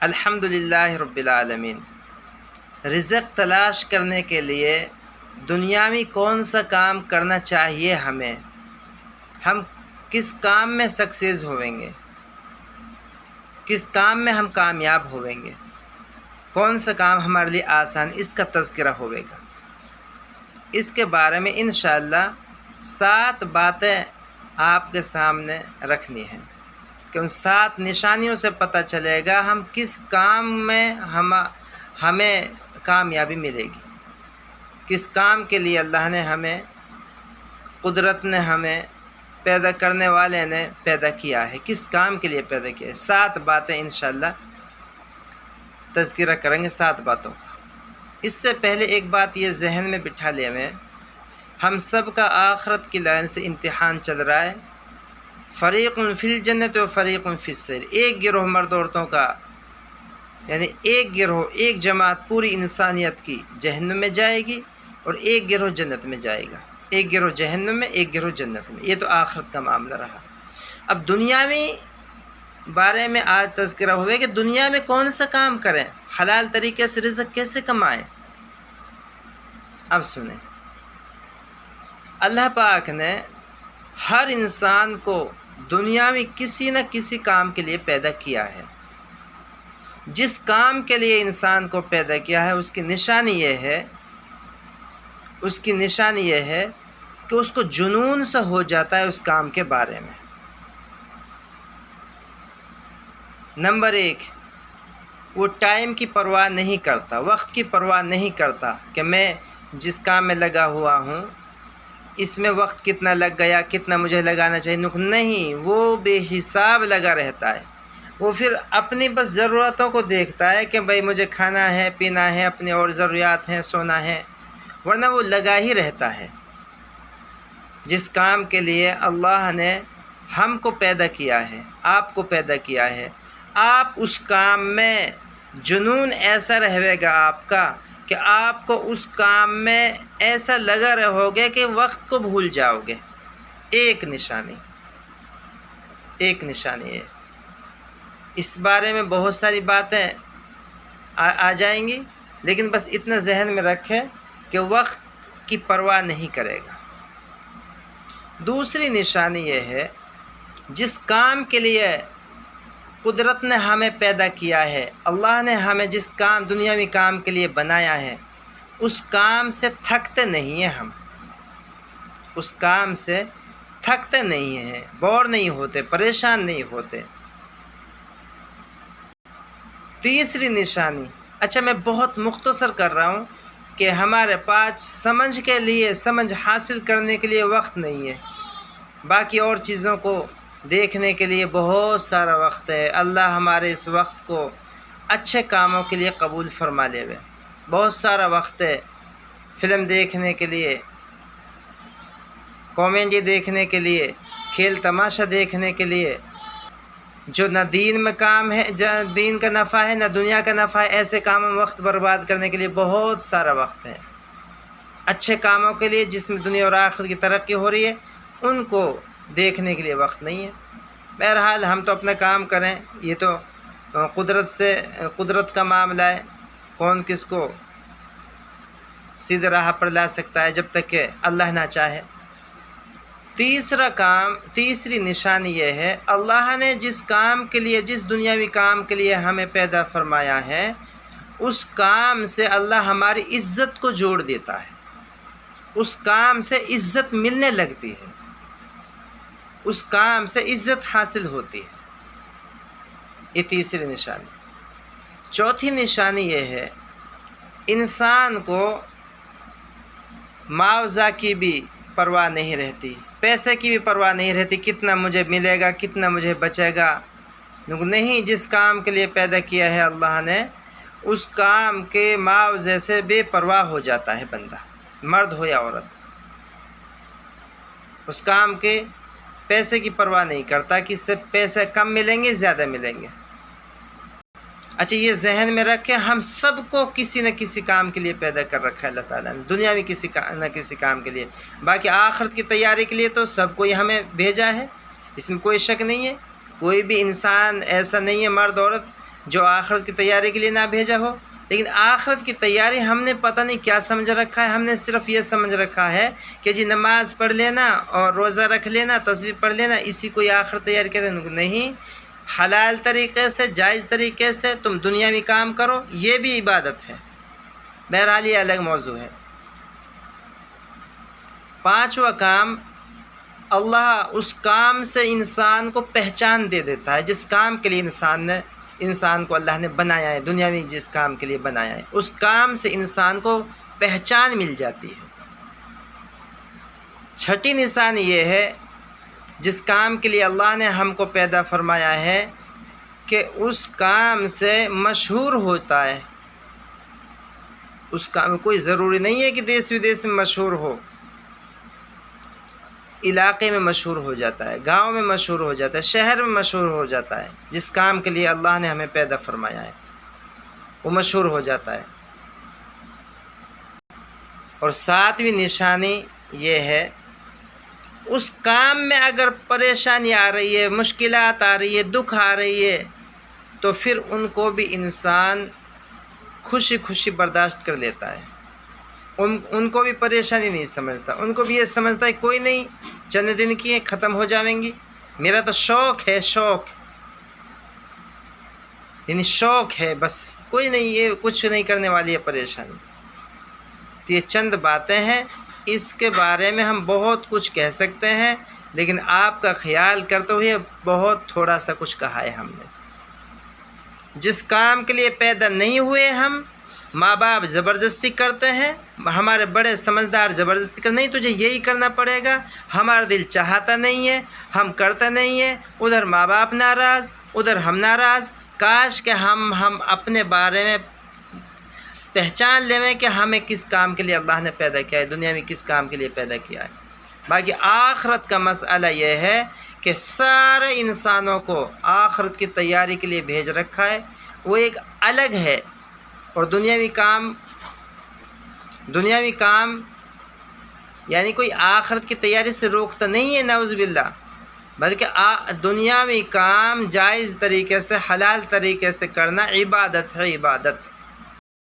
الحمدللہ رب العالمین۔ رزق تلاش کرنے کے لیے دنیاوی کون سا کام کرنا چاہیے ہم کس کام میں سکسیز ہوئیں گے، کس کام میں ہم کامیاب ہوئیں گے، کون سا کام ہمارے لیے آسان، اس کا تذکرہ ہوئے گا۔ اس کے بارے میں انشاءاللہ 7 باتیں آپ کے سامنے رکھنی ہیں کہ ان 7 نشانیوں سے پتہ چلے گا ہم کس کام میں ہمیں کامیابی ملے گی، کس کام کے لیے اللہ نے ہمیں، قدرت نے ہمیں، پیدا کرنے والے نے پیدا کیا ہے، کس کام کے لیے پیدا کیا ہے۔ 7 باتیں انشاءاللہ تذکرہ کریں گے، 7 باتوں کا۔ اس سے پہلے ایک بات یہ ذہن میں بٹھا لیں ہم سب کا آخرت کی لائن سے امتحان چل رہا ہے۔ فریق فی الجنت و فریق فی السعیر، ایک گروہ مرد عورتوں کا، یعنی ایک گروہ، ایک جماعت پوری انسانیت کی جہنم میں جائے گی اور ایک گروہ جنت میں جائے گا، ایک گروہ جہنم میں، ایک گروہ جنت میں۔ یہ تو آخرت کا معاملہ رہا۔ اب دنیاوی بارے میں آج تذکرہ ہوئے کہ دنیا میں کون سا کام کریں، حلال طریقے سے رزق کیسے کمائیں۔ اب سنیں، اللہ پاک نے ہر انسان کو دنیاوی کسی نہ کسی کام کے لیے پیدا کیا ہے۔ جس کام کے لیے انسان کو پیدا کیا ہے اس کی نشانی یہ ہے کہ اس کو جنون سا ہو جاتا ہے اس کام کے بارے میں۔ نمبر 1، وہ ٹائم کی پرواہ نہیں کرتا، وقت کی پرواہ نہیں کرتا کہ میں جس کام میں لگا ہوا ہوں اس میں وقت کتنا لگ گیا، کتنا مجھے لگانا چاہیے، نہیں، وہ بے حساب لگا رہتا ہے۔ وہ پھر اپنی بس ضرورتوں کو دیکھتا ہے کہ بھئی مجھے کھانا ہے، پینا ہے، اپنی اور ضروریات ہیں، سونا ہے، ورنہ وہ لگا ہی رہتا ہے۔ جس کام کے لیے اللہ نے ہم کو پیدا کیا ہے، آپ کو پیدا کیا ہے، آپ اس کام میں جنون ایسا رہے گا آپ کا کہ آپ کو اس کام میں ایسا لگا رہو گے کہ وقت کو بھول جاؤ گے۔ ایک نشانی ہے۔ اس بارے میں بہت ساری باتیں آ جائیں گی، لیکن بس اتنا ذہن میں رکھیں کہ وقت کی پرواہ نہیں کرے گا۔ دوسری نشانی یہ ہے، جس کام کے لیے قدرت نے ہمیں پیدا کیا ہے، اللہ نے ہمیں جس کام، دنیاوی کام کے لیے بنایا ہے، اس کام سے تھکتے نہیں ہیں ہم، اس کام سے تھکتے نہیں ہیں، بور نہیں ہوتے، پریشان نہیں ہوتے۔ تیسری نشانی، اچھا میں بہت مختصر کر رہا ہوں کہ ہمارے پاس سمجھ حاصل کرنے کے لیے وقت نہیں ہے، باقی اور چیزوں کو دیکھنے کے لیے بہت سارا وقت ہے۔ اللہ ہمارے اس وقت کو اچھے کاموں کے لیے قبول فرما لے۔ بہت سارا وقت ہے فلم دیکھنے کے لیے، کامیڈی دیکھنے کے لیے، کھیل تماشا دیکھنے کے لیے، جو نہ دین میں کام ہے، دین کا نفع ہے، نہ دنیا کا نفع ہے، ایسے کاموں میں وقت برباد کرنے کے لیے بہت سارا وقت ہے۔ اچھے کاموں کے لیے جس میں دنیا اور آخرت کی ترقی ہو رہی ہے، ان کو دیکھنے کے لیے وقت نہیں ہے۔ بہرحال ہم تو اپنا کام کریں، یہ تو قدرت کا معاملہ ہے، کون کس کو سیدھے راہ پر لا سکتا ہے جب تک کہ اللہ نہ چاہے۔ تیسری نشانی یہ ہے، اللہ نے جس کام کے لیے، جس دنیاوی کام کے لیے ہمیں پیدا فرمایا ہے، اس کام سے اللہ ہماری عزت کو جوڑ دیتا ہے، اس کام سے عزت ملنے لگتی ہے، اس کام سے عزت حاصل ہوتی ہے۔ یہ تیسری نشانی۔ چوتھی نشانی یہ ہے، انسان کو معاوضہ کی بھی پرواہ نہیں رہتی، پیسے کی بھی پرواہ نہیں رہتی، کتنا مجھے ملے گا، کتنا مجھے بچے گا، نہیں، جس کام کے لیے پیدا کیا ہے اللہ نے، اس کام کے معاوضے سے بے پرواہ ہو جاتا ہے بندہ، مرد ہو یا عورت۔ اس کام کے پیسے کی پرواہ نہیں کرتا کہ اس سے پیسے کم ملیں گے، زیادہ ملیں گے۔ اچھا یہ ذہن میں رکھیں، ہم سب کو کسی نہ کسی کام کے لیے پیدا کر رکھا ہے اللہ تعالیٰ نے، دنیا میں کسی نہ کسی کام کے لیے، باقی آخرت کی تیاری کے لیے تو سب کو ہمیں بھیجا ہے، اس میں کوئی شک نہیں ہے۔ کوئی بھی انسان ایسا نہیں ہے، مرد عورت جو آخرت کی تیاری کے لیے نہ بھیجا ہو. لیکن آخرت کی تیاری ہم نے پتہ نہیں کیا سمجھ رکھا ہے. ہم نے صرف یہ سمجھ رکھا ہے کہ جی نماز پڑھ لینا اور روزہ رکھ لینا، تسبیح پڑھ لینا، اسی کو یہ آخرت تیاری کہتے ہیں. نہیں، حلال طریقے سے، جائز طریقے سے تم دنیاوی کام کرو، یہ بھی عبادت ہے. بہرحال یہ الگ موضوع ہے. پانچواں کام، اللہ اس کام سے انسان کو پہچان دے دیتا ہے جس کام کے لیے انسان کو اللہ نے بنایا ہے، دنیاوی جس کام کے لیے بنایا ہے اس کام سے انسان کو پہچان مل جاتی ہے. چھٹی نشانی یہ ہے جس کام کے لیے اللہ نے ہم کو پیدا فرمایا ہے کہ اس کام سے مشہور ہوتا ہے. اس کام کوئی ضروری نہیں ہے کہ دیس ودیس میں مشہور ہو، علاقے میں مشہور ہو جاتا ہے، گاؤں میں مشہور ہو جاتا ہے، شہر میں مشہور ہو جاتا ہے. جس کام کے لیے اللہ نے ہمیں پیدا فرمایا ہے وہ مشہور ہو جاتا ہے. اور ساتویں نشانی یہ ہے، اس کام میں اگر پریشانی آ رہی ہے، مشکلات آ رہی ہے، دکھ آ رہی ہے، تو پھر ان کو بھی انسان خوشی خوشی برداشت کر لیتا ہے. ان کو بھی پریشانی نہیں سمجھتا، ان کو بھی یہ سمجھتا ہے کوئی نہیں، چند دن کی ہیں، ختم ہو جائیں گی. میرا تو شوق ہے، یعنی شوق ہے بس، کوئی نہیں، یہ کچھ نہیں کرنے والی ہے پریشانی. تو یہ چند باتیں ہیں، اس کے بارے میں ہم بہت کچھ کہہ سکتے ہیں، لیکن آپ کا خیال کرتے ہوئے بہت تھوڑا سا کچھ کہا ہے ہم نے. جس کام کے لیے پیدا نہیں ہوئے ہم، ماں باپ زبردستی کرتے ہیں، ہمارے بڑے سمجھدار زبردستی کرتے، نہیں تجھے یہی کرنا پڑے گا، ہمارا دل چاہتا نہیں ہے، ہم کرتے نہیں ہیں، ادھر ماں باپ ناراض، ادھر ہم ناراض. کاش کہ ہم اپنے بارے میں پہچان لیں کہ ہمیں کس کام کے لیے اللہ نے پیدا کیا ہے، دنیا میں کس کام کے لیے پیدا کیا ہے. باقی آخرت کا مسئلہ یہ ہے کہ سارے انسانوں کو آخرت کی تیاری کے لیے بھیج رکھا ہے، وہ ایک الگ ہے. اور دنیاوی کام یعنی کوئی آخرت کی تیاری سے روکتا نہیں ہے، نعوذ باللہ، بلکہ دنیاوی کام جائز طریقے سے، حلال طریقے سے کرنا عبادت ہے، عبادت.